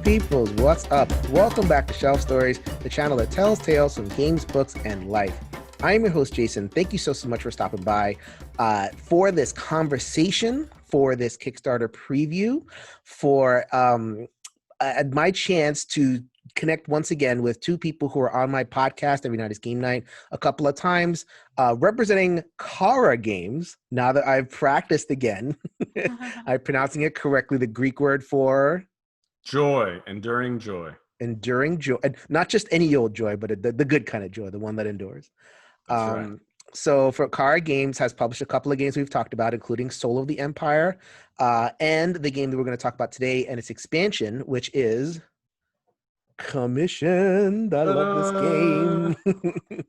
peoples, what's up? Welcome back to Shelf Stories, the channel that tells tales from games, books, and life. I am your host, Jason. Thank you so much for stopping by for this conversation, for this Kickstarter preview, for my chance to connect once again with two people who are on my podcast every night is game night a couple of times, representing Cara Games. Now that I've practiced again, I'm pronouncing it correctly, the Greek word for joy, enduring joy. Enduring joy, and not just any old joy, but the good kind of joy, the one that endures. That's right. So for Cara Games has published a couple of games we've talked about, including Soul of the Empire, and the game that we're going to talk about today and its expansion, which is Commissioned. I love this game.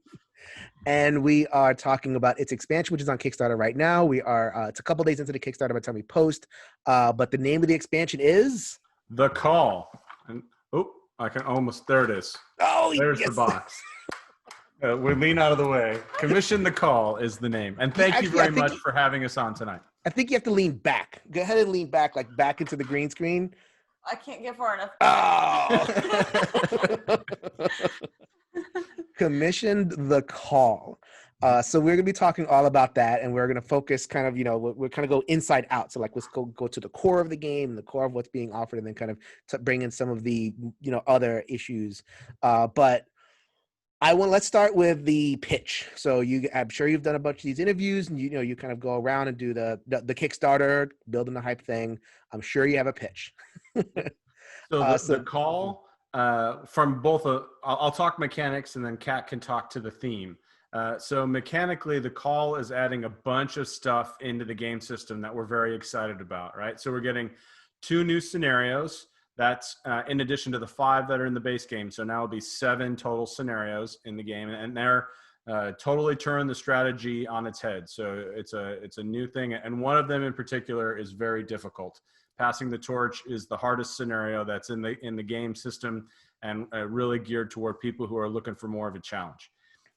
And we are talking about its expansion, which is on Kickstarter right now. We are it's a couple days into the Kickstarter by the time we post, but the name of the expansion is The Call. And I can almost, there it is. Oh, there's yes. the box. We lean out of the way. Commission the Call is the name. And thank you very much for having us on tonight. I think you have to lean back. Go ahead and lean back, like back into the green screen. I can't get far enough. Oh. Commissioned the Call. So we're going to be talking all about that, and we're going to focus kind of, we're kind of go inside out. So like, let's go to the core of the game, the core of what's being offered, and then kind of to bring in some of the, other issues. But let's start with the pitch. So I'm sure you've done a bunch of these interviews, and you kind of go around and do the Kickstarter, building the hype thing. I'm sure you have a pitch. So the call from both, I'll talk mechanics, and then Kat can talk to the theme. So mechanically, the call is adding a bunch of stuff into the game system that we're very excited about, right? So we're getting 2 new scenarios. That's in addition to the 5 that are in the base game. So now it'll be 7 total scenarios in the game, and they're totally turn the strategy on its head. So it's a new thing, and one of them in particular is very difficult. Passing the torch is the hardest scenario that's in the game system, and really geared toward people who are looking for more of a challenge.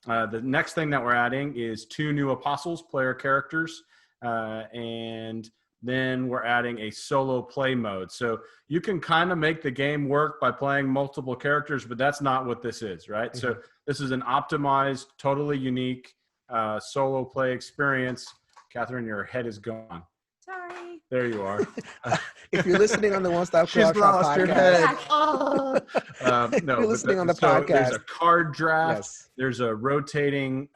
The next thing that we're adding is 2 new apostles, player characters, and then we're adding a solo play mode. So you can kind of make the game work by playing multiple characters, but that's not what this is, right? Mm-hmm. So this is an optimized, totally unique solo play experience. Catherine, your head is gone. Sorry. There you are. If you're listening on the One Stop She's lost her head. Oh. No, if you're listening on the podcast. There's a card draft. Yes. There's a rotating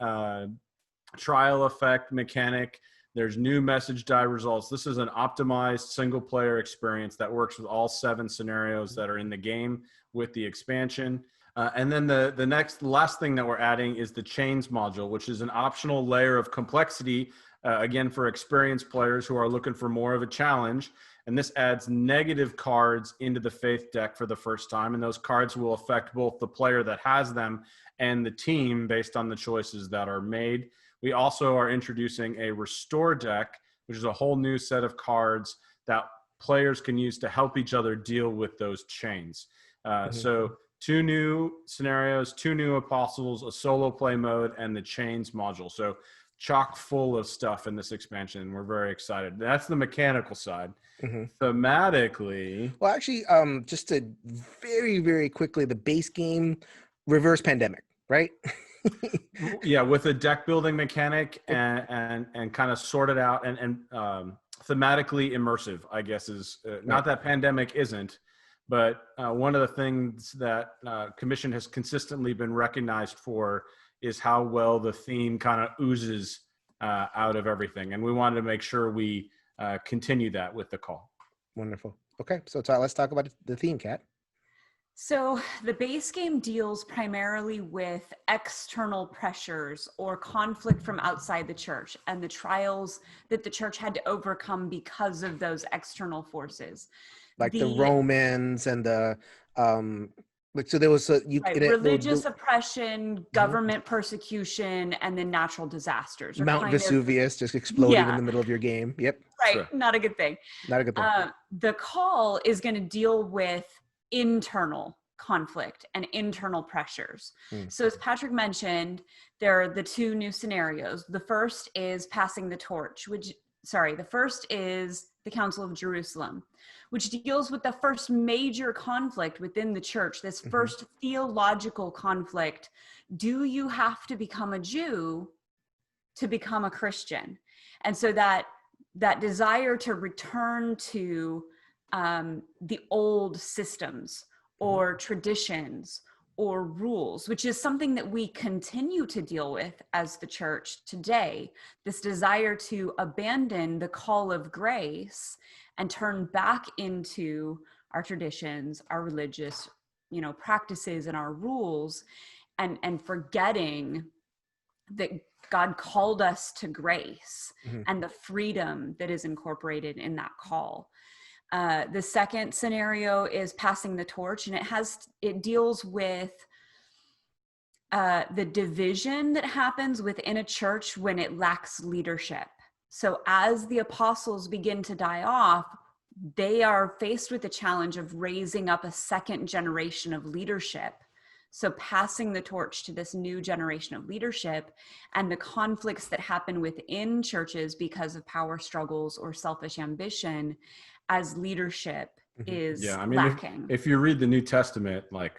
trial effect mechanic. There's new message die results. This is an optimized single player experience that works with all 7 scenarios that are in the game with the expansion. And then the last thing that we're adding is the chains module, which is an optional layer of complexity, again, for experienced players who are looking for more of a challenge. And this adds negative cards into the Faith deck for the first time. And those cards will affect both the player that has them and the team based on the choices that are made. We also are introducing a Restore deck, which is a whole new set of cards that players can use to help each other deal with those chains. So 2 new scenarios, 2 new apostles, a solo play mode, and the chains module. So chock full of stuff in this expansion. We're very excited. That's the mechanical side. Mm-hmm. Thematically. Well, actually, just to very, very quickly, the base game, reverse pandemic, right? Yeah, with a deck building mechanic and kind of sorted out and thematically immersive, I guess, is not that pandemic isn't, but one of the things that Commission has consistently been recognized for is how well the theme kind of oozes out of everything. And we wanted to make sure we continue that with the call. Wonderful. Okay, so let's talk about the theme, Kat. So the base game deals primarily with external pressures or conflict from outside the church and the trials that the church had to overcome because of those external forces. Like the Romans and the so there was religious oppression, government persecution, and then natural disasters. Mount Vesuvius just exploding in the middle of your game. Yep. Right. Sure. Not a good thing. Not a good thing. The call is going to deal with internal conflict and internal pressures. So as Patrick mentioned, there are the 2 new scenarios. The first is passing the torch, which the first is the Council of Jerusalem, which deals with the first major conflict within the church, this first theological conflict. Do you have to become a Jew to become a Christian? And so that desire to return to the old systems or traditions or rules, which is something that we continue to deal with as the church today, this desire to abandon the call of grace and turn back into our traditions, our religious, practices and our rules, and forgetting that God called us to grace and the freedom that is incorporated in that call. The second scenario is passing the torch, and it deals with the division that happens within a church when it lacks leadership. So as the apostles begin to die off, they are faced with the challenge of raising up a second generation of leadership. So passing the torch to this new generation of leadership, and the conflicts that happen within churches because of power struggles or selfish ambition as leadership is lacking. If you read the New Testament, like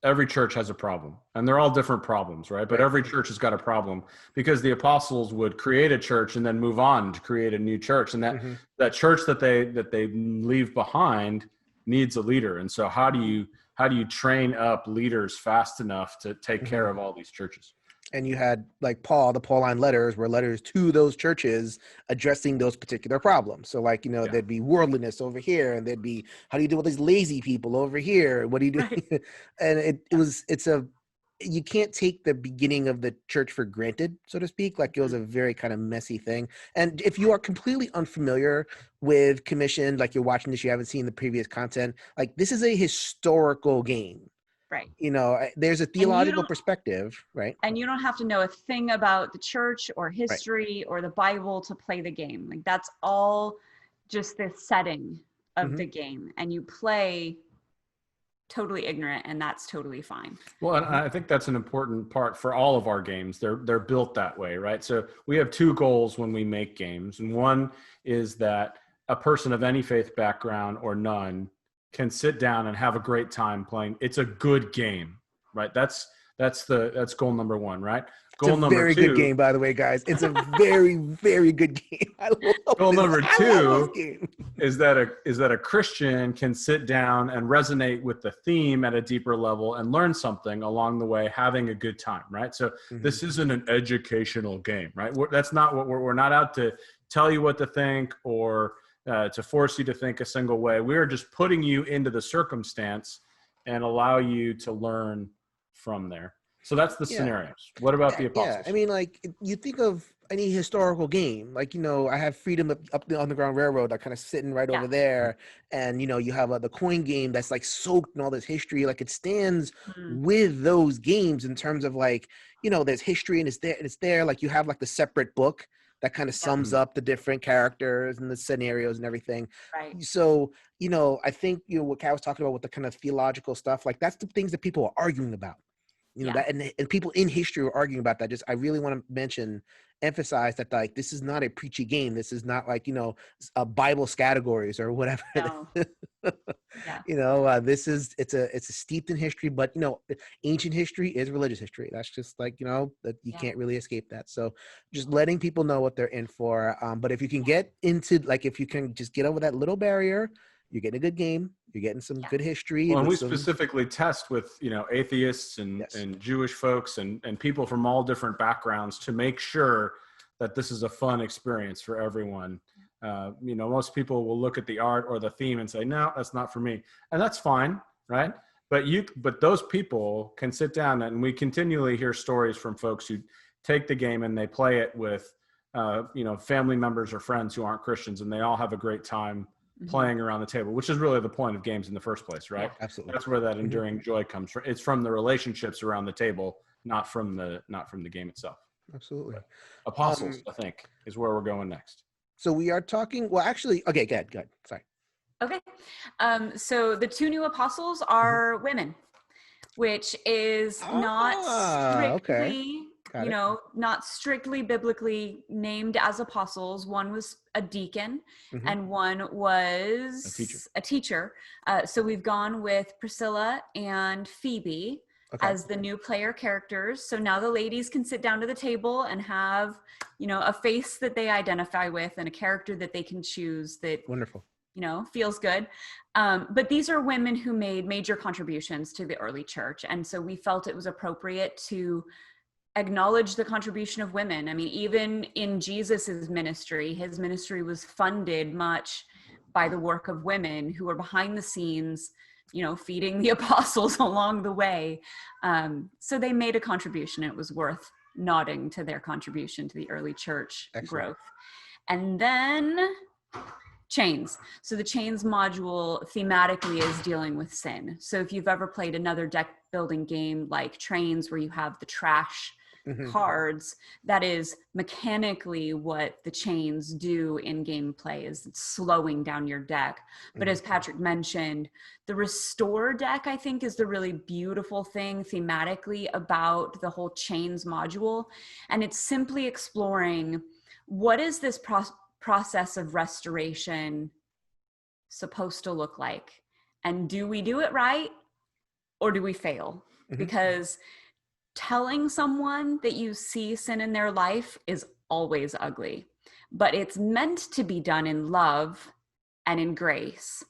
every church has a problem, and they're all different problems, right? But every church has got a problem because the apostles would create a church and then move on to create a new church. And that church that they leave behind needs a leader. And so how do you train up leaders fast enough to take care of all these churches? And you had like the Pauline letters were letters to those churches addressing those particular problems. So like, there'd be worldliness over here, and there'd be, how do you deal with these lazy people over here? What do you do? Right. And you can't take the beginning of the church for granted, so to speak. Like it was a very kind of messy thing. And if you are completely unfamiliar with Commission, like you're watching this, you haven't seen the previous content, like this is a historical game. Right. There's a theological perspective, right? And you don't have to know a thing about the church or history or the Bible to play the game. Like that's all just this setting of the game. And you play totally ignorant, and that's totally fine. Well, and I think that's an important part for all of our games. They're built that way, right? So we have two goals when we make games. And one is that a person of any faith background or none can sit down and have a great time playing. It's a good game, right? That's goal number one, right? Goal number two. It's a very good game, by the way, guys. It's a very, very good game. Goal number two is that a Christian can sit down and resonate with the theme at a deeper level and learn something along the way, having a good time, right? So this isn't an educational game, right? That's not what we're not out to tell you what to think or to force you to think a single way. We are just putting you into the circumstance and allow you to learn from there. So that's the scenarios. What about the apostles? Yeah, I mean, like you think of any historical game, like, I have Freedom up the Underground Railroad, that kind of sitting right over there. And, you have the coin game that's like soaked in all this history. Like it stands with those games in terms of like, there's history and it's there. Like you have like the separate book that kind of sums up the different characters and the scenarios and everything. Right. So, I think, what Kat was talking about with the kind of theological stuff, like that's the things that people are arguing about, that, and people in history are arguing about that. I really want to emphasize that, like, this is not a preachy game. This is not like, Bible categories or whatever. No. It's a steeped in history, but ancient history is religious history. That's just like, that you can't really escape that. So just letting people know what they're in for. But if you can get into, like, if you can just get over that little barrier, you're getting a good game. You're getting some good history. Well, and we specifically test with, atheists and Jewish folks and people from all different backgrounds to make sure that this is a fun experience for everyone. Most people will look at the art or the theme and say, no, that's not for me. And that's fine, right? But those people can sit down, and we continually hear stories from folks who take the game and they play it with, family members or friends who aren't Christians, and they all have a great time playing around the table, which is really the point of games in the first place, right? Yeah, absolutely. That's where that enduring joy comes from. It's from the relationships around the table, not from the game itself. Absolutely. But apostles, I think, is where we're going next. So we are talking. Well, actually, okay, go ahead. Sorry. Okay. So the two new apostles are women, which is not strictly not strictly biblically named as apostles. One was a deacon and one was a teacher. So we've gone with Priscilla and Phoebe as the new player characters. So now the ladies can sit down to the table and have, a face that they identify with and a character that they can choose that wonderful, feels good. But these are women who made major contributions to the early church. And so we felt it was appropriate to acknowledge the contribution of women. I mean, even in Jesus's ministry, his ministry was funded much by the work of women who were behind the scenes, feeding the apostles along the way. So they made a contribution. It was worth nodding to their contribution to the early church growth. And then chains. So the chains module thematically is dealing with sin. So if you've ever played another deck building game like Trains, where you have the trash cards, that is mechanically what the chains do in gameplay, is it's slowing down your deck. But as Patrick mentioned, the restore deck, I think, is the really beautiful thing thematically about the whole chains module. And it's simply exploring, what is this process of restoration supposed to look like? And do we do it right, or do we fail? Because telling someone that you see sin in their life is always ugly, but it's meant to be done in love and in grace.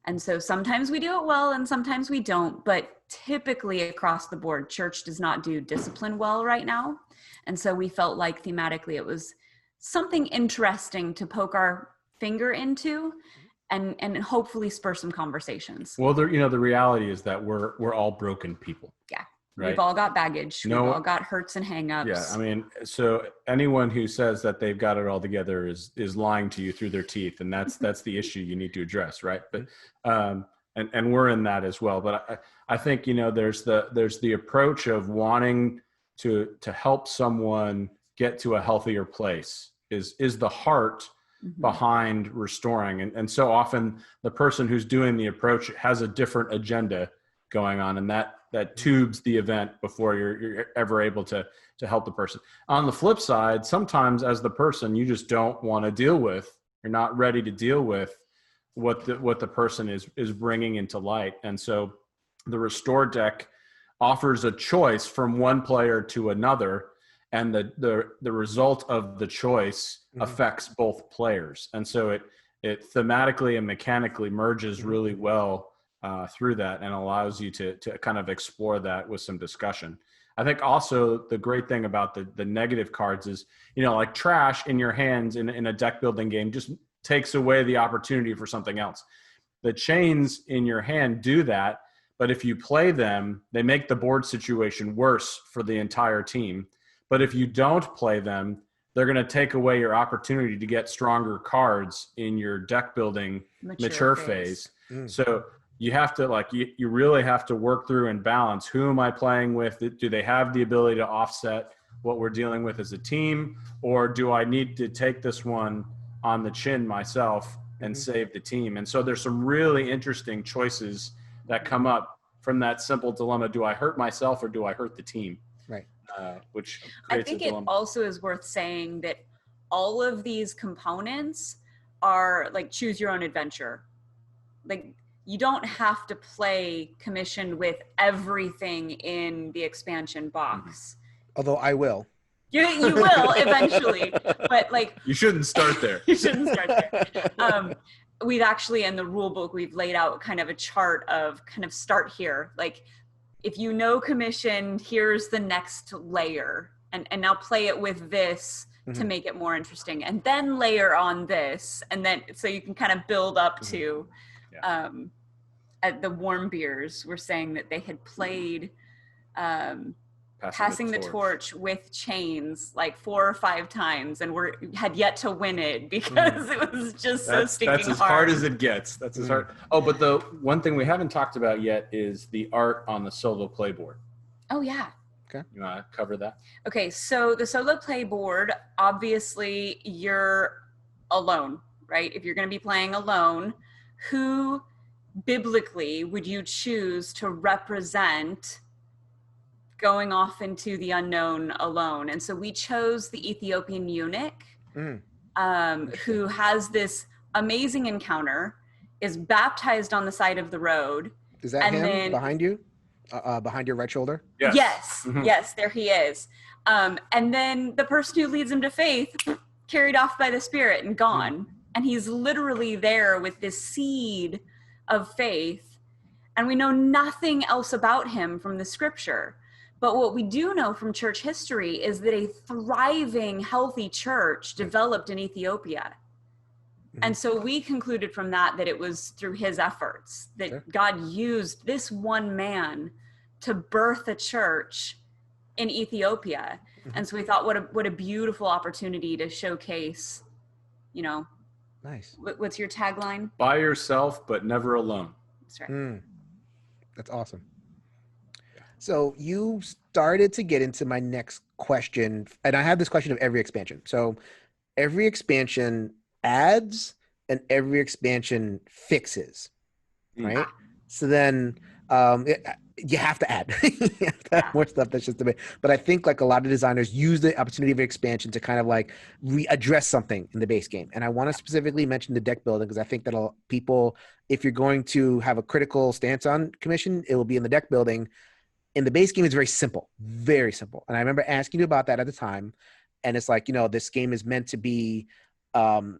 And so sometimes we do it well and sometimes we don't, but typically across the board, church does not do discipline well right now. And so we felt like thematically it was something interesting to poke our finger into and hopefully spur some conversations. Well, the reality is that we're all broken people. Yeah. Right? We've all got baggage. We've all got hurts and hangups. Yeah. I mean, so anyone who says that they've got it all together is lying to you through their teeth. And that's the issue you need to address. Right. But, and we're in that as well. But I think, there's the approach of wanting to help someone get to a healthier place is the heart behind restoring. And so often the person who's doing the approach has a different agenda going on, and that tubes the event before you're ever able to help the person. On the flip side, sometimes as the person, you just don't want to deal with, you're not ready to deal with what the person is bringing into light. And so the restore deck offers a choice from one player to another, and the result of the choice affects both players. And so it thematically and mechanically merges really well through that, and allows you to kind of explore that with some discussion. I think also the great thing about the negative cards is, like trash in your hands in a deck building game just takes away the opportunity for something else. The chains in your hand do that, but if you play them, they make the board situation worse for the entire team. But if you don't play them, they're going to take away your opportunity to get stronger cards in your deck building mature phase. So you have to you really have to work through and balance, who am I playing with? Do they have the ability to offset what we're dealing with as a team? Or do I need to take this one on the chin myself and save the team? And so there's some really interesting choices that come up from that simple dilemma. Do I hurt myself or do I hurt the team? Right. Which I think it also is worth saying that all of these components are like choose your own adventure. Like, you don't have to play commissioned with everything in the expansion box. Although I will. You will eventually, but you shouldn't start there. You shouldn't start there. We've actually, in the rule book, we've laid out kind of a chart of kind of start here. Like, if you know commissioned, here's the next layer, and now play it with this to make it more interesting, and then layer on this, and then so you can kind of build up to. At the warm beers were saying that they had played passing the torch with chains like 4 or 5 times and had yet to win it because it was just so stinking hard. That's as hard as it gets. That's as hard. Oh, but the one thing we haven't talked about yet is the art on the solo playboard. Oh, yeah. Okay. You want to cover that? Okay, so the solo playboard, obviously you're alone, right? If you're going to be playing alone, who biblically would you choose to represent going off into the unknown alone. And so we chose the Ethiopian eunuch, who has this amazing encounter, is baptized on the side of the road. Is that and him then, behind you? Behind your right shoulder? Yes, yes, there he is. And then the person who leads him to faith, carried off by the Spirit and gone. And he's literally there with this seed of faith. And we know nothing else about him from the scripture. But what we do know from church history is that a thriving, healthy church developed in Ethiopia. And so we concluded from that it was through his efforts that God used this one man to birth a church in Ethiopia. And so we thought, what a beautiful opportunity to showcase, Nice. What's your tagline? By yourself, but never alone. That's right. That's awesome. So you started to get into my next question, and I have this question of every expansion. So every expansion adds and every expansion fixes, right? So then you have to add. You have to add more stuff. That's just a bit. But I think like a lot of designers use the opportunity of expansion to kind of like readdress something in the base game. And I want to specifically mention the deck building because I think that people, if you're going to have a critical stance on commission, it will be in the deck building. In the base game, it's very simple, very simple. And I remember asking you about that at the time. And it's like, this game is meant to be for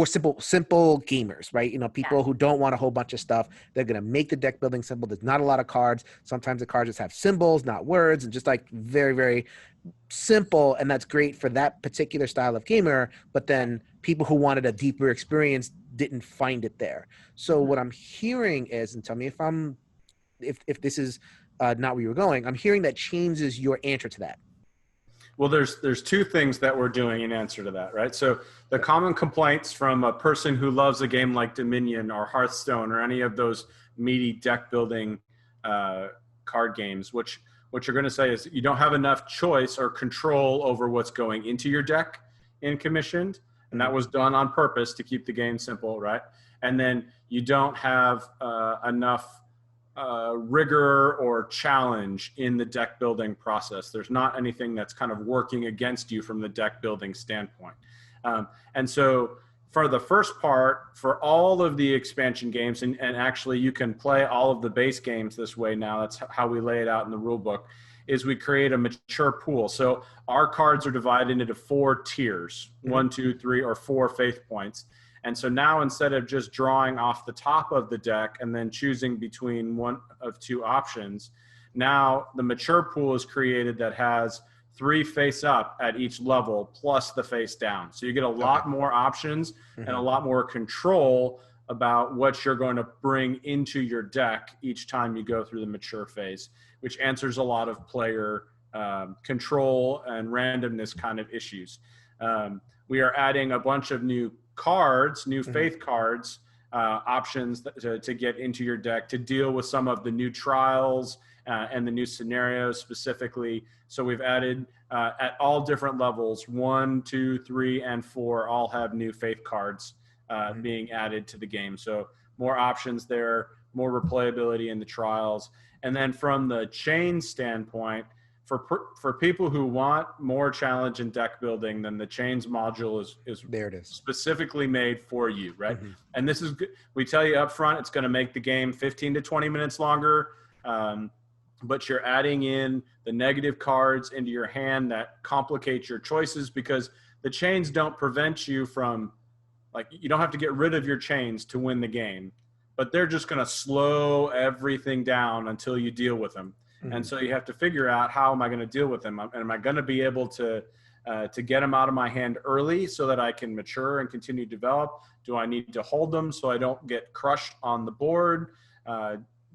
simple gamers, right? People who don't want a whole bunch of stuff. They're going to make the deck building simple. There's not a lot of cards. Sometimes the cards just have symbols, not words, and just like very, very simple. And that's great for that particular style of gamer. But then people who wanted a deeper experience didn't find it there. So what I'm hearing is, and tell me if this is not where you were going, I'm hearing that Chains is your answer to that. Well, there's two things that we're doing in answer to that, right? So the common complaints from a person who loves a game like Dominion or Hearthstone or any of those meaty deck building card games, what you're going to say is you don't have enough choice or control over what's going into your deck in Commissioned, and that was done on purpose to keep the game simple, right? And then you don't have enough rigor or challenge in the deck building process. There's not anything that's kind of working against you from the deck building standpoint. And so for the first part, for all of the expansion games, and actually you can play all of the base games this way now, that's how we lay it out in the rule book, is we create a mature pool. So our cards are divided into 4 tiers, 1, 2, 3, or 4 faith points. And so now instead of just drawing off the top of the deck and then choosing between one of 2 options, now the mature pool is created that has 3 face up at each level plus the face down. So you get a lot more options and a lot more control about what you're going to bring into your deck each time you go through the mature phase, which answers a lot of player control and randomness kind of issues. We are adding a bunch of new cards, new faith cards, options to get into your deck to deal with some of the new trials and the new scenarios specifically. So we've added at all different levels, 1, 2, 3, and 4 all have new faith cards being added to the game. So more options there, more replayability in the trials. And then from the chain standpoint, for people who want more challenge in deck building, then the Chains module is there. It is specifically made for you, right? And this is good. We tell you up front, it's going to make the game 15 to 20 minutes longer, but you're adding in the negative cards into your hand that complicate your choices, because the chains don't prevent you from, like, you don't have to get rid of your chains to win the game, but they're just going to slow everything down until you deal with them. And so you have to figure out, how am I going to deal with them? Am I going to be able to get them out of my hand early so that I can mature and continue to develop? Do I need to hold them so I don't get crushed on the board?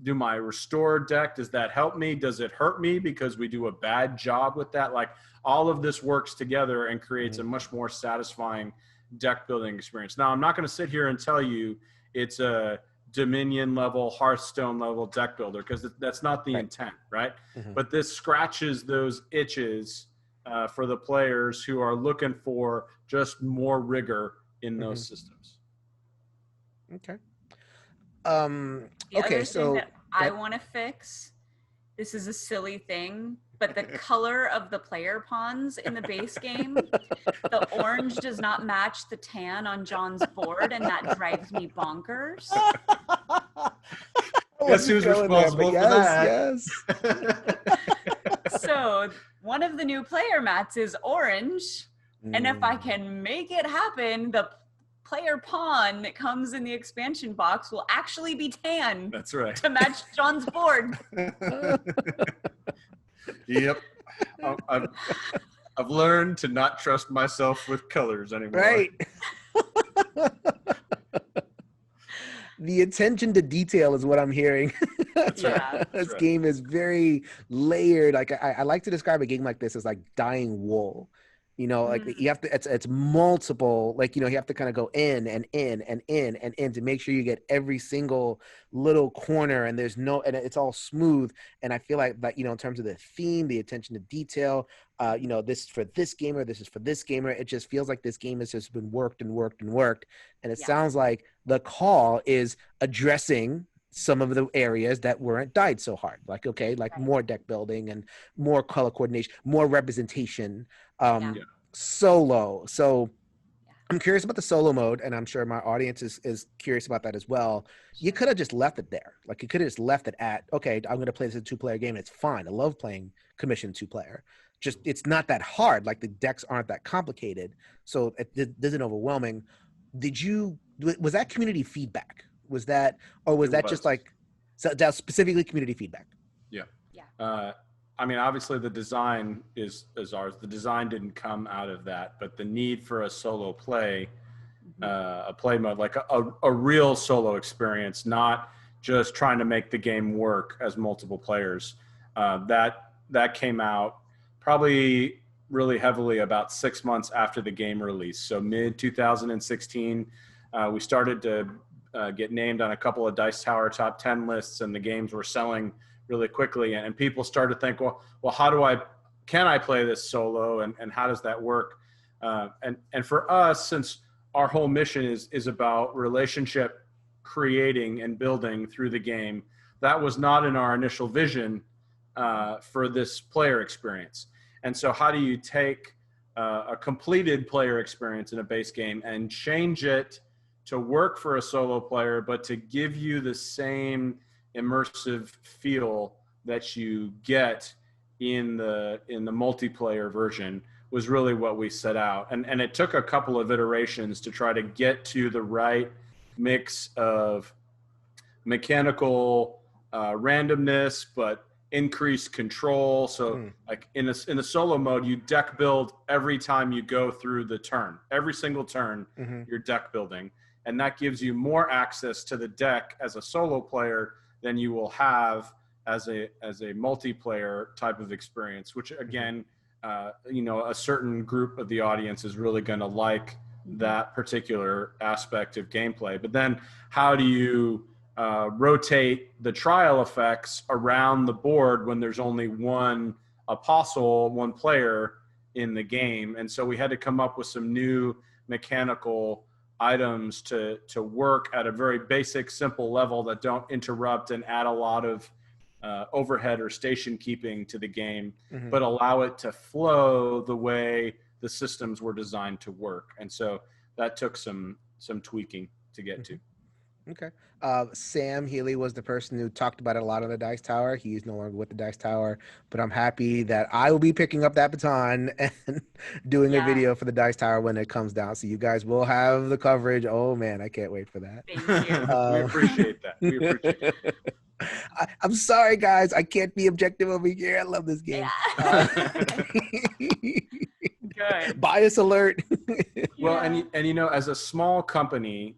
Do my restore deck, does that help me? Does it hurt me because we do a bad job with that? Like, all of this works together and creates a much more satisfying deck building experience. Now, I'm not going to sit here and tell you it's a Dominion level, Hearthstone level deck builder, because that's not the intent, right? But this scratches those itches for the players who are looking for just more rigor in those systems. The other thing that I want to fix this is a silly thing, but the color of the player pawns in the base game, the orange does not match the tan on John's board, and that drives me bonkers. Guess who's responsible for that? Yes. So one of the new player mats is orange, and if I can make it happen, the player pawn that comes in the expansion box will actually be tan. That's right. To match John's board. Yep. I've learned to not trust myself with colors anymore. Right. The attention to detail is what I'm hearing. This game is very layered. Like I like to describe a game like this as like dying wool. You know, like you have to, it's multiple, like, you know, you have to kind of go in and in and in and in to make sure you get every single little corner, and there's no, and it's all smooth. And I feel like that, you know, in terms of the theme, the attention to detail, you know, this is for this gamer, this is for this gamer. It just feels like this game has just been worked and worked and worked. And it sounds like the call is addressing some of the areas that weren't dyed so hard. Like, okay, like more deck building and more color coordination, more representation, solo. So I'm curious about the solo mode, and I'm sure my audience is curious about that as well. You could have just left it there. Like you could have just left it at, okay, I'm going to play this as a 2-player game. It's fine. I love playing commissioned 2-player. Just, it's not that hard. Like the decks aren't that complicated. So it isn't overwhelming. Was that community feedback? Was that, or was that just like, so that was specifically community feedback? Yeah. I mean, obviously the design is ours. The design didn't come out of that, but the need for a solo play, a play mode, like a real solo experience, not just trying to make the game work as multiple players. That came out probably really heavily about 6 months after the game release. So mid 2016, we started to get named on a couple of Dice Tower top 10 lists, and the games were selling really quickly, and people started to think, well, can I play this solo, and how does that work? And for us, since our whole mission is about relationship creating and building through the game, that was not in our initial vision for this player experience. And so how do you take a completed player experience in a base game and change it to work for a solo player, but to give you the same immersive feel that you get in the multiplayer version, was really what we set out. And it took a couple of iterations to try to get to the right mix of mechanical randomness, but increased control. So like in the solo mode, you deck build every time you go through the turn. Every single turn, you're deck building. And that gives you more access to the deck as a solo player than you will have as a multiplayer type of experience, which again, you know, a certain group of the audience is really going to like that particular aspect of gameplay. But then how do you rotate the trial effects around the board when there's only one apostle, one player in the game? And so we had to come up with some new mechanical items to work at a very basic, simple level that don't interrupt and add a lot of overhead or station keeping to the game, but allow it to flow the way the systems were designed to work. And so that took some tweaking to get to. Okay. Sam Healy was the person who talked about it a lot on the Dice Tower. He's no longer with the Dice Tower, but I'm happy that I will be picking up that baton and doing a video for the Dice Tower when it comes down. So you guys will have the coverage. Oh man, I can't wait for that. Thank you. We appreciate that. We appreciate it. I'm sorry, guys. I can't be objective over here. I love this game. Good. Bias alert. Well, and you know, as a small company,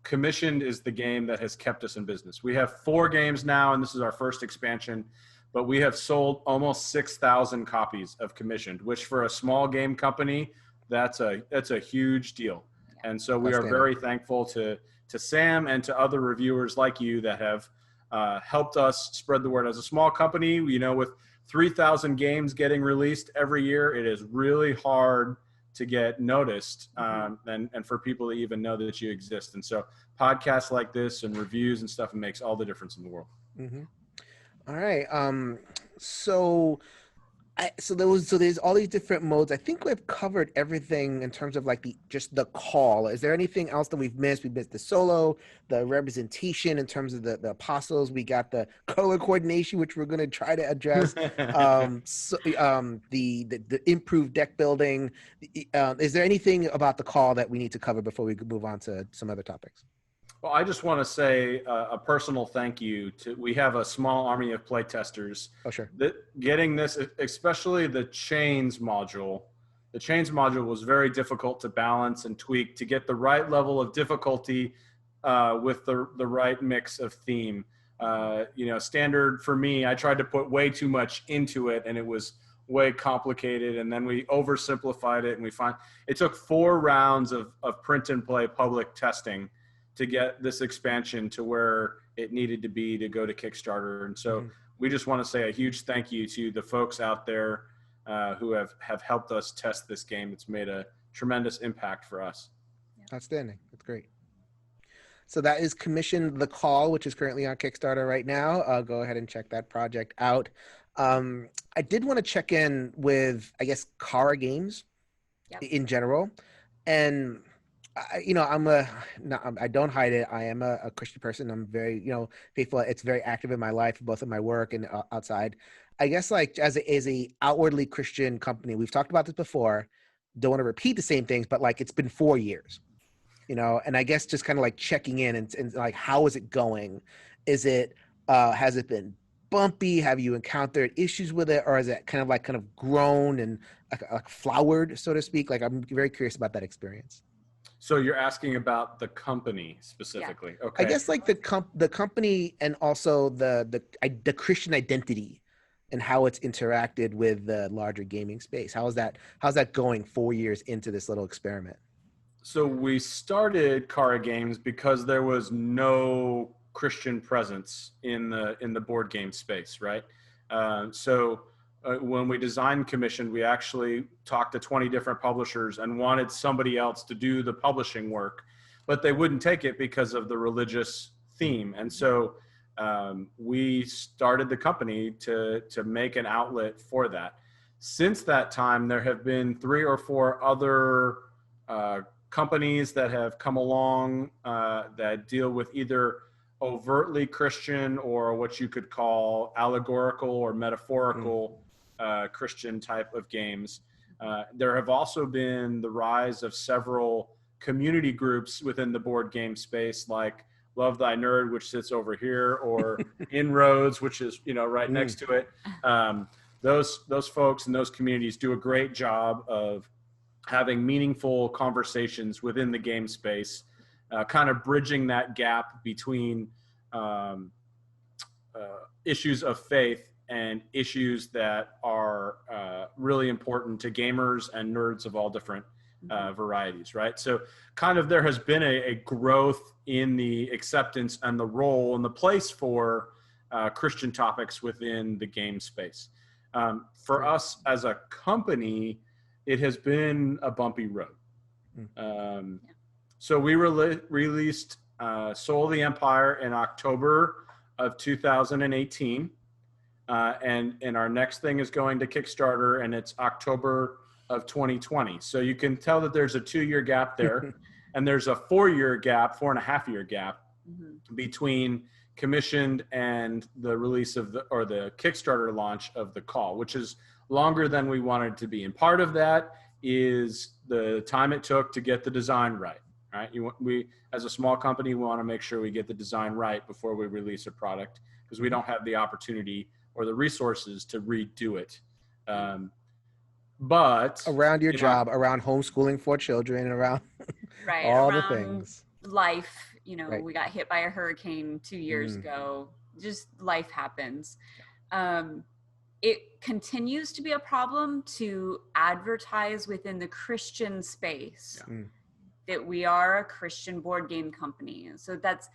commissioned is the game that has kept us in business. We have 4 games now, and this is our first expansion, but we have sold almost 6,000 copies of commissioned, which for a small game company, that's a huge deal. And so we are very thankful to Sam and to other reviewers like you that have helped us spread the word. As a small company, you know, with 3,000 games getting released every year, it is really hard to get noticed and for people to even know that you exist. And so podcasts like this and reviews and stuff, it makes all the difference in the world. All right. So there's all these different modes. I think we've covered everything in terms of like the call. Is there anything else that we've missed? We missed the solo, the representation in terms of the apostles. We got the color coordination, which we're going to try to address. The improved deck building. Is there anything about the call that we need to cover before we move on to some other topics? Well, I just want to say a personal thank you we have a small army of playtesters. Oh, sure. That getting this, especially the chains module. The chains module was very difficult to balance and tweak to get the right level of difficulty with the right mix of theme. Standard for me, I tried to put way too much into it, and it was way complicated. And then we oversimplified it, and it took 4 rounds of print and play public testing to get this expansion to where it needed to be to go to Kickstarter. And so we just want to say a huge thank you to the folks out there who have helped us test this game. It's made a tremendous impact for us. Outstanding. That's great. So that is Commission the Call, which is currently on Kickstarter right now. Go ahead and check that project out. I did want to check in with, I guess, Cara Games in general. And I don't hide it. I am a Christian person. I'm very, faithful. It's very active in my life, both in my work and outside. I guess like as a outwardly Christian company, we've talked about this before. Don't want to repeat the same things, but like it's been 4 years, and I guess just kind of like checking in and like, how is it going? Is it, has it been bumpy? Have you encountered issues with it? Or is it kind of grown and like flowered, so to speak? Like, I'm very curious about that experience. So you're asking about the company specifically. Yeah. Okay. I guess like the company and also the Christian identity and how it's interacted with the larger gaming space. How's that going 4 years into this little experiment? So we started Cara Games because there was no Christian presence in the board game space, right? When we designed Commission, we actually talked to 20 different publishers and wanted somebody else to do the publishing work, but they wouldn't take it because of the religious theme. And so we started the company to make an outlet for that. Since that time, there have been 3 or 4 other companies that have come along that deal with either overtly Christian or what you could call allegorical or metaphorical Christian type of games. There have also been the rise of several community groups within the board game space, like Love Thy Nerd, which sits over here, or Inroads, which is right next to it. Those folks and those communities do a great job of having meaningful conversations within the game space, kind of bridging that gap between issues of faith and issues that are really important to gamers and nerds of all different varieties, right? So kind of there has been a growth in the acceptance and the role and the place for Christian topics within the game space. For us as a company, it has been a bumpy road. So we released Soul of the Empire in October of 2018. And our next thing is going to Kickstarter, and it's October of 2020. So you can tell that there's a 2-year gap there, and there's a 4-year gap, 4.5-year gap between commissioned and the release of the Kickstarter launch of the call, which is longer than we wanted it to be. And part of that is the time it took to get the design right. Right? We, as a small company, we want to make sure we get the design right before we release a product, because we don't have the opportunity or the resources to redo it. But around your job, around homeschooling 4 children, around all the things. Life, we got hit by a hurricane 2 years ago. Just life happens. It continues to be a problem to advertise within the Christian space that we are a Christian board game company. So that's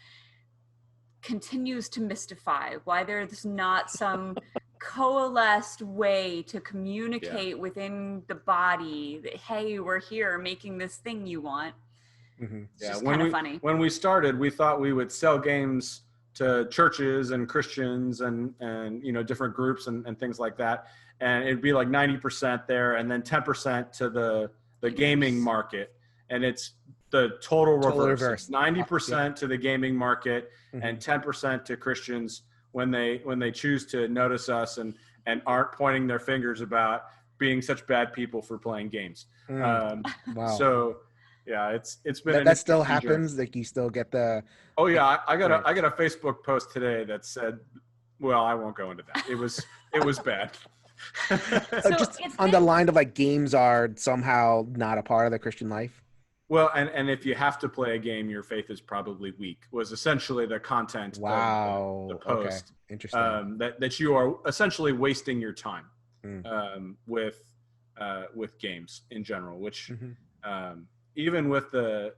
continues to mystify why there's not some coalesced way to communicate within the body that, hey, we're here making this thing you want. It's just kind of funny. When we started, we thought we would sell games to churches and Christians and different groups and things like that. And it'd be like 90% there, and then 10% to the gaming market. And it's the total reverse. It's 90% to the gaming market and 10% to Christians when they choose to notice us and aren't pointing their fingers about being such bad people for playing games. Wow. So yeah, it's been that still happens. Like you still get the. Oh yeah, I got a Facebook post today that said, well, I won't go into that. It was bad. So just on the line of like games are somehow not a part of the Christian life. Well, and if you have to play a game, your faith is probably weak, was essentially the content of the post. Okay. Interesting. That you are essentially wasting your time with games in general, which even with the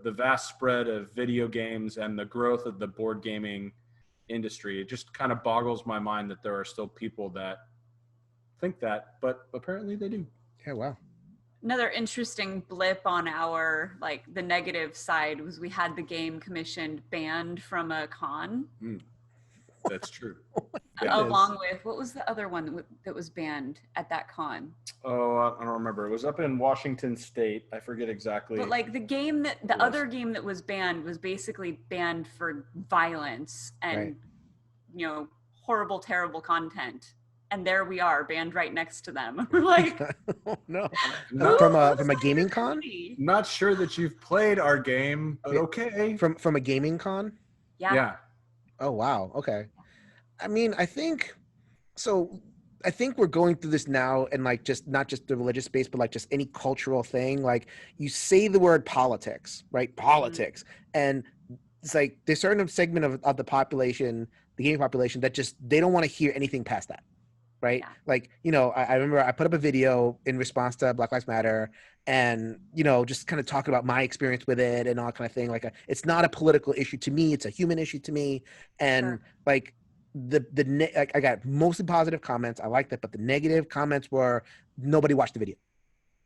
vast spread of video games and the growth of the board gaming industry, it just kind of boggles my mind that there are still people that think that, but apparently they do. Yeah, wow. Another interesting blip on our, like, the negative side was we had the game commissioned banned from a con. That's true. Along with, what was the other one that was banned at that con? Oh, I don't remember. It was up in Washington State. I forget exactly. But like the other game that was banned was basically banned for violence and, horrible, terrible content. And there we are, banned right next to them. We're like, no, from a gaming con. Not sure that you've played our game, but okay. From a gaming con. Yeah. Oh wow. Okay. I mean, I think we're going through this now, and like just not just the religious space, but like just any cultural thing. Like you say the word politics, right? Politics, and it's like there's a certain segment of the population, the gaming population, that just they don't want to hear anything past that. Right. Yeah. Like, I remember I put up a video in response to Black Lives Matter and, just kind of talking about my experience with it and all that kind of thing. Like, it's not a political issue to me. It's a human issue to me. And like I got mostly positive comments. I liked that. But the negative comments were nobody watched the video.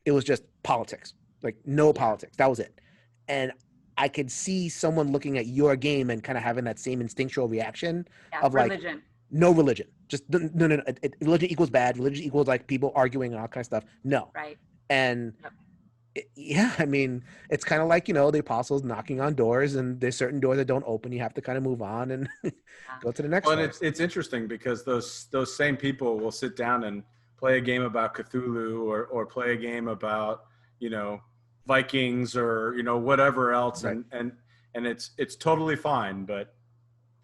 It was just politics, like no politics. That was it. And I could see someone looking at your game and kind of having that same instinctual reaction of religion. Like, no religion. Just no. Religion equals bad. Religion equals like people arguing and all kind of stuff. No. Right. And I mean, it's kind of like, the apostles knocking on doors, and there's certain doors that don't open. You have to kind of move on and go to the next one. And it's interesting because those same people will sit down and play a game about Cthulhu or play a game about, Vikings or, whatever else. Right. And it's totally fine. But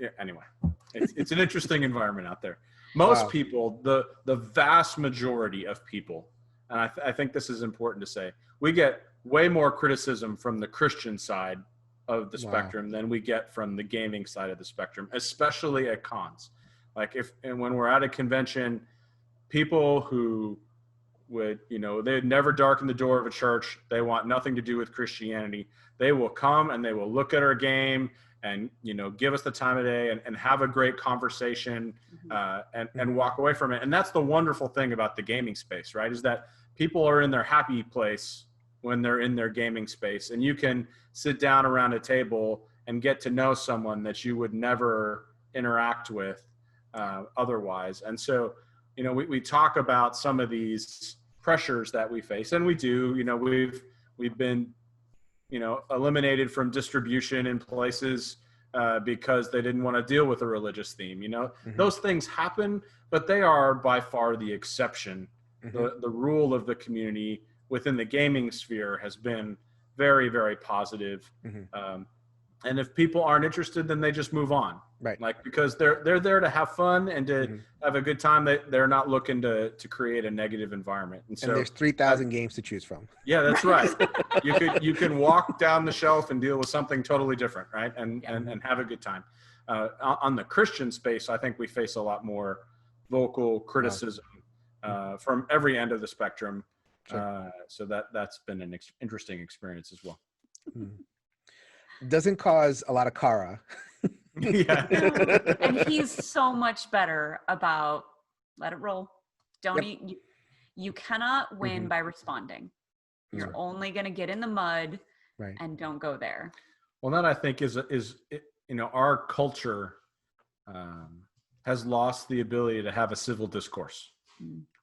yeah, anyway. It's an interesting environment out there. Most people, the vast majority of people, and I think this is important to say, we get way more criticism from the Christian side of the spectrum than we get from the gaming side of the spectrum, especially at cons. Like when we're at a convention, people who would, they'd never darken the door of a church. They want nothing to do with Christianity. They will come and they will look at our game and, give us the time of day and have a great conversation and walk away from it. And that's the wonderful thing about the gaming space, right? Is that people are in their happy place when they're in their gaming space, and you can sit down around a table and get to know someone that you would never interact with otherwise. And so, we talk about some of these pressures that we face, and we do, we've been, eliminated from distribution in places because they didn't want to deal with a religious theme. Those things happen, but they are by far the exception. The rule of the community within the gaming sphere has been very, very positive. And if people aren't interested, then they just move on. Right. Like, because they're there to have fun and to have a good time. They're not looking to create a negative environment. And so there's 3,000 games to choose from. Yeah, that's right. You can walk down the shelf and deal with something totally different, right? And have a good time. On the Christian space, I think we face a lot more vocal criticism from every end of the spectrum. Sure. So that's been an interesting experience as well. Doesn't cause a lot of Cara. Yeah. And he's so much better about let it roll. Don't eat. You cannot win by responding. You're only going to get in the mud, and don't go there. Well, that I think is our culture has lost the ability to have a civil discourse.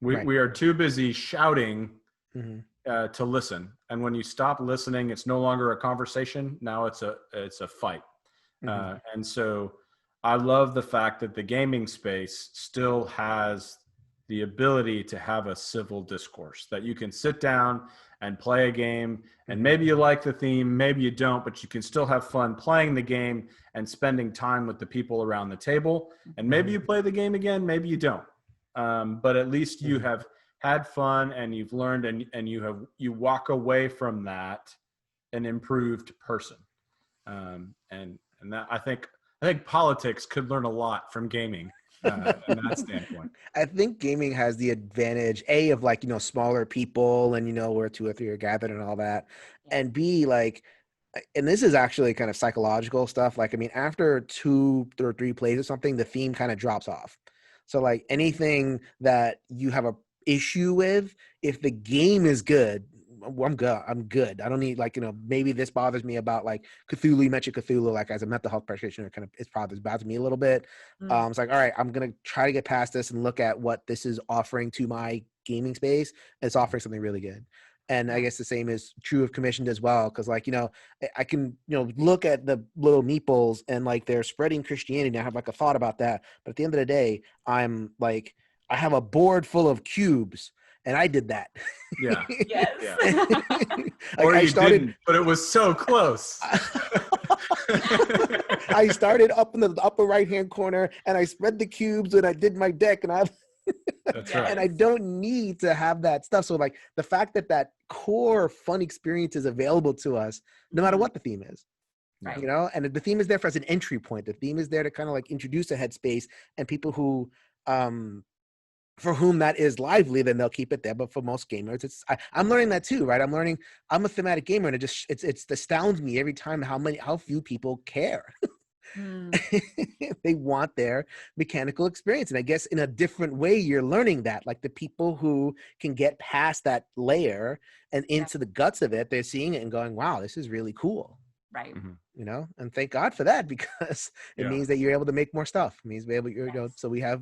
Right. We are too busy shouting Mm-hmm. to listen, and when you stop listening, it's no longer a conversation. Now it's a fight. Mm-hmm. And so I love the fact that the gaming space still has the ability to have a civil discourse, that you can sit down and play a game, and maybe you like the theme, maybe you don't, but you can still have fun playing the game and spending time with the people around the table. And maybe you play the game again, maybe you don't. But at least you have had fun, and you've learned, and you walk away from that an improved person. And that I think politics could learn a lot from gaming in that standpoint. I think gaming has the advantage, A, of like, smaller people and, where two or three are gathered and all that. And B, like, and this is actually kind of psychological stuff. Like, I mean, after 2 or 3 plays or something, the theme kind of drops off. So like anything that you have a issue with, if the game is good, I'm good. I don't need like, maybe this bothers me about like Cthulhu. You mentioned Cthulhu, like as a mental health practitioner, kind of it bothers me a little bit. It's like, all right, I'm going to try to get past this and look at what this is offering to my gaming space. It's offering something really good. And I guess the same is true of commissioned as well. Cause like, I can, look at the little meeples and like they're spreading Christianity. And I have like a thought about that. But at the end of the day, I'm like, I have a board full of cubes. And I did that. Yeah. Yes. Yeah. Like or you didn't, but it was so close. I started up in the upper right-hand corner, and I spread the cubes, and I did my deck, and That's right. And I don't need to have that stuff. So like the fact that core fun experience is available to us, no matter what the theme is. Right. And the theme is there for as an entry point. The theme is there to kind of like introduce a headspace, and people who for whom that is lively, then they'll keep it there. But for most gamers, I'm learning that too, right? I'm a thematic gamer, and it astounds me every time how few people care. They want their mechanical experience. And I guess in a different way, you're learning that, like the people who can get past that layer and into the guts of it, they're seeing it and going, wow, this is really cool. Right. And thank God for that, because it means that you're able to make more stuff. It means we're able, so we have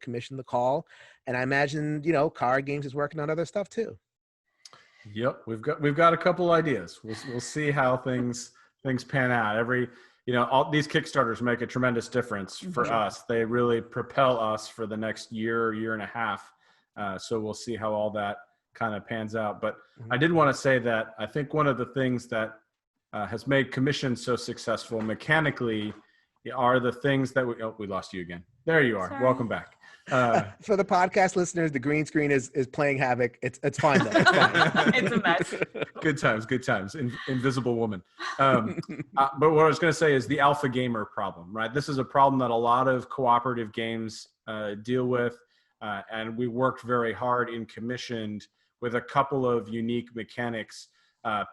commissioned the call, and I imagine, Cara Games is working on other stuff too. Yep. We've got a couple ideas. We'll see how things pan out. All these Kickstarters make a tremendous difference for us. They really propel us for the next year and a half. So we'll see how all that kind of pans out. But I did want to say that I think one of the things that has made commission so successful mechanically are the things that we lost you again. There you are. Sorry. Welcome back. For the podcast listeners, the green screen is playing havoc. It's fine though. It's fine. It's a mess. Good times. Invisible woman. But what I was going to say is the alpha gamer problem, right? This is a problem that a lot of cooperative games deal with. And we worked very hard in commissioned with a couple of unique mechanics,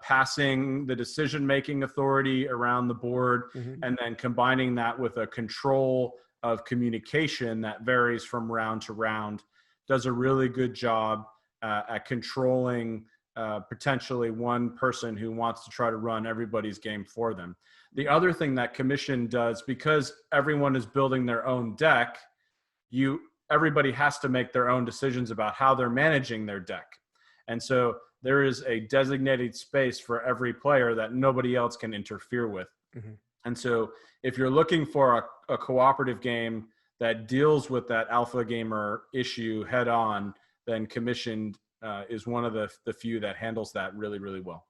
passing the decision-making authority around the board, and then combining that with a control of communication that varies from round to round, does a really good job at controlling potentially one person who wants to try to run everybody's game for them. The other thing that commission does, because everyone is building their own deck, everybody has to make their own decisions about how they're managing their deck. And so there is a designated space for every player that nobody else can interfere with. And so if you're looking for a cooperative game that deals with that alpha gamer issue head on, then commissioned is one of the few that handles that really, really well.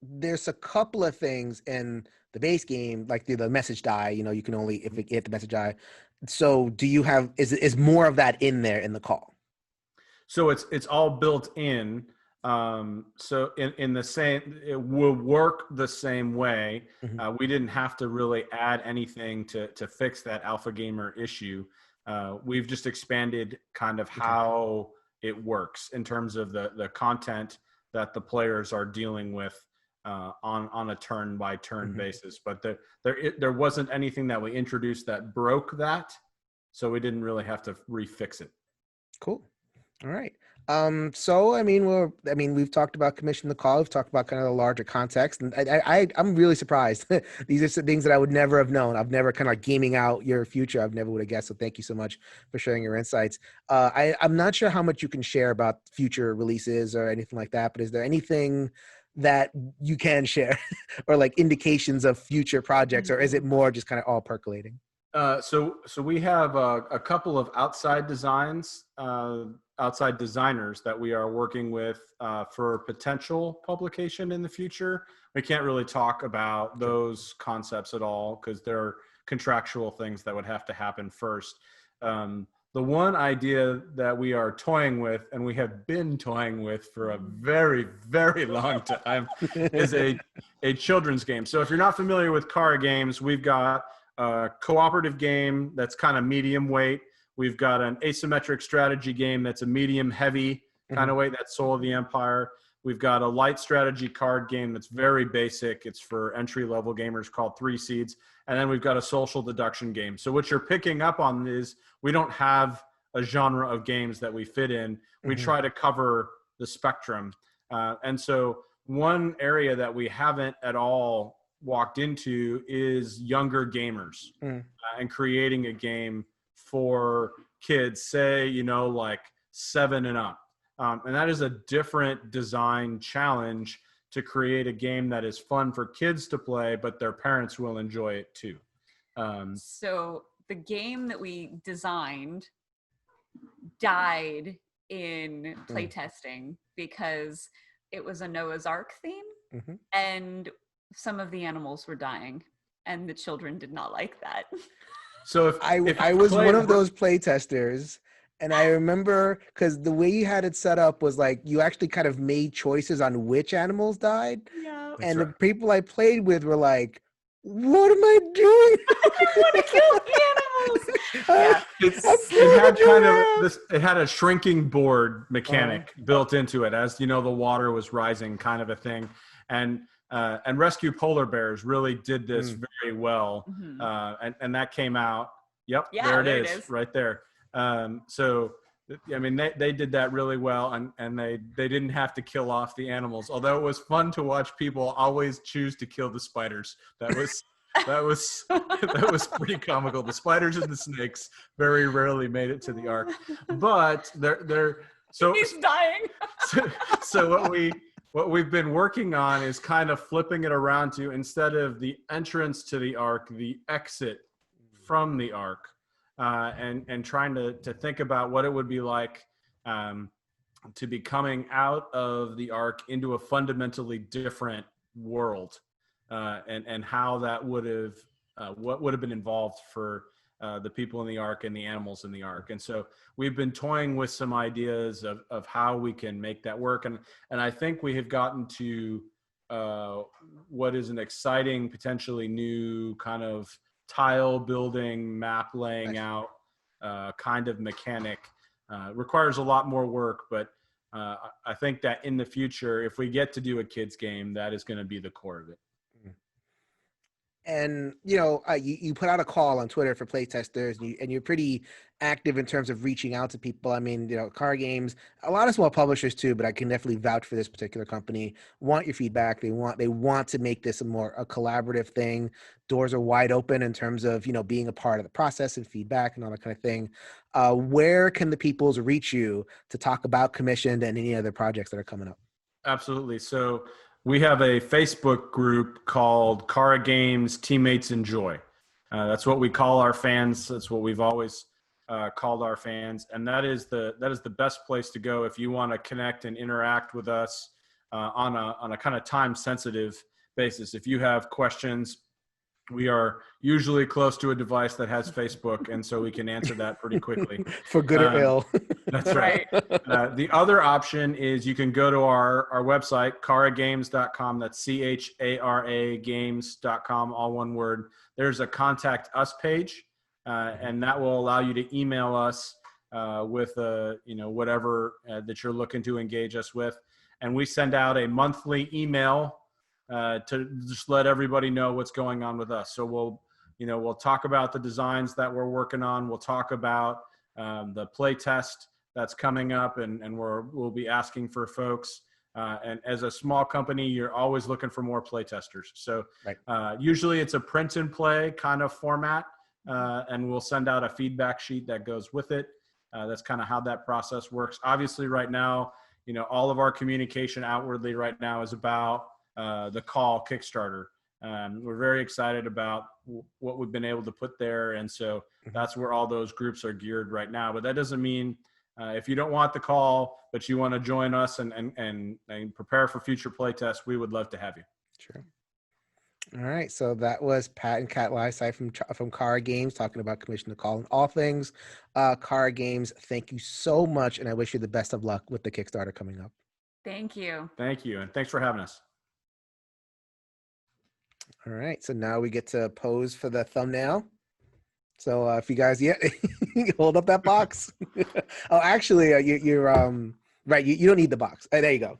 There's a couple of things in the base game, like the message die, you can only if it hit the message die. So do you have, is more of that in there in the call? So it's all built in. So in the same, it will work the same way. We didn't have to really add anything to fix that alpha gamer issue. We've just expanded kind of how it works in terms of the content that the players are dealing with on a turn by turn basis. But there wasn't anything that we introduced that broke that, so we didn't really have to refix it. Cool. All right. So we've talked about commission the call. We've talked about kind of the larger context, and I'm really surprised. These are some things that I would never have known. I've never kind of like gaming out your future. I've never would have guessed. So thank you so much for sharing your insights. I'm not sure how much you can share about future releases or anything like that, but is there anything that you can share or like indications of future projects, or is it more just kind of all percolating? So we have a couple of outside designers that we are working with for potential publication in the future. We can't really talk about those concepts at all because there are contractual things that would have to happen first. The one idea that we are toying with, and we have been toying with for a very, very long time, is a children's game. So if you're not familiar with Cara Games, we've got a cooperative game that's kind of medium weight. We've got an asymmetric strategy game that's a medium heavy kind of weight. That's Soul of the Empire. We've got a light strategy card game that's very basic. It's for entry level gamers called Three Seeds. And then we've got a social deduction game. So what you're picking up on is we don't have a genre of games that we fit in. We try to cover the spectrum. And so one area that we haven't at all walked into is younger gamers and creating a game for kids, say, like 7 and up. And that is a different design challenge to create a game that is fun for kids to play, but their parents will enjoy it too. So the game that we designed died in playtesting because it was a Noah's Ark theme, and some of the animals were dying, and the children did not like that. So if I was one of those playtesters, and I remember because the way you had it set up was like you actually kind of made choices on which animals died. Yeah. And the people I played with were like, what am I doing? I want to kill the animals. It had a shrinking board mechanic built into it, as the water was rising, kind of a thing. And Rescue Polar Bears really did this very well. And that came out. Yep, there it is right there. So, I mean, they did that really well, and they didn't have to kill off the animals. Although it was fun to watch people always choose to kill the spiders. That was pretty comical. The spiders and the snakes very rarely made it to the Ark, but he's dying. So what we've been working on is kind of flipping it around to, instead of the entrance to the Ark, the exit from the Ark, and trying to think about what it would be like to be coming out of the Ark into a fundamentally different world, and how that would have, what would have been involved for the people in the Ark and the animals in the Ark. And so we've been toying with some ideas of how we can make that work. And I think we have gotten to what is an exciting, potentially new kind of tile building, map laying out kind of mechanic. Requires a lot more work, but I think that in the future, if we get to do a kids game, that is going to be the core of it. And you put out a call on Twitter for playtesters, and you're pretty active in terms of reaching out to people. I mean, Cara Games, a lot of small publishers too, but I can definitely vouch for this particular company. Want your feedback. They want to make this a collaborative thing. Doors are wide open in terms of being a part of the process and feedback and all that kind of thing. Where can the peoples reach you to talk about commissioned and any other projects that are coming up? Absolutely. So we have a Facebook group called Cara Games Teammates Enjoy. That's what we call our fans. That's what we've always called our fans, and that is the best place to go if you want to connect and interact with us on a kind of time sensitive basis. If you have questions, we are usually close to a device that has Facebook, and so we can answer that pretty quickly. For good or ill. That's right. The other option is you can go to our website, caragames.com. That's CHARA games.com, all one word. There's a contact us page, and that will allow you to email us with whatever that you're looking to engage us with. And we send out a monthly email to just let everybody know what's going on with us. So we'll talk about the designs that we're working on. We'll talk about the play test that's coming up, and we'll be asking for folks. And as a small company, you're always looking for more play testers. So usually it's a print and play kind of format, and we'll send out a feedback sheet that goes with it. That's kind of how that process works. Obviously right now, all of our communication outwardly right now is about the call Kickstarter. We're very excited about what we've been able to put there. And so that's where all those groups are geared right now. But that doesn't mean if you don't want the call, but you want to join us and prepare for future playtests, we would love to have you. Sure. All right. So that was Pat and Kat Lysaght from Cara Games talking about Commission to Call and all things Cara Games. Thank you so much. And I wish you the best of luck with the Kickstarter coming up. Thank you. Thank you. And thanks for having us. All right. So now we get to pose for the thumbnail. So if you guys, hold up that box. Oh, actually, you're right. You don't need the box. There you go.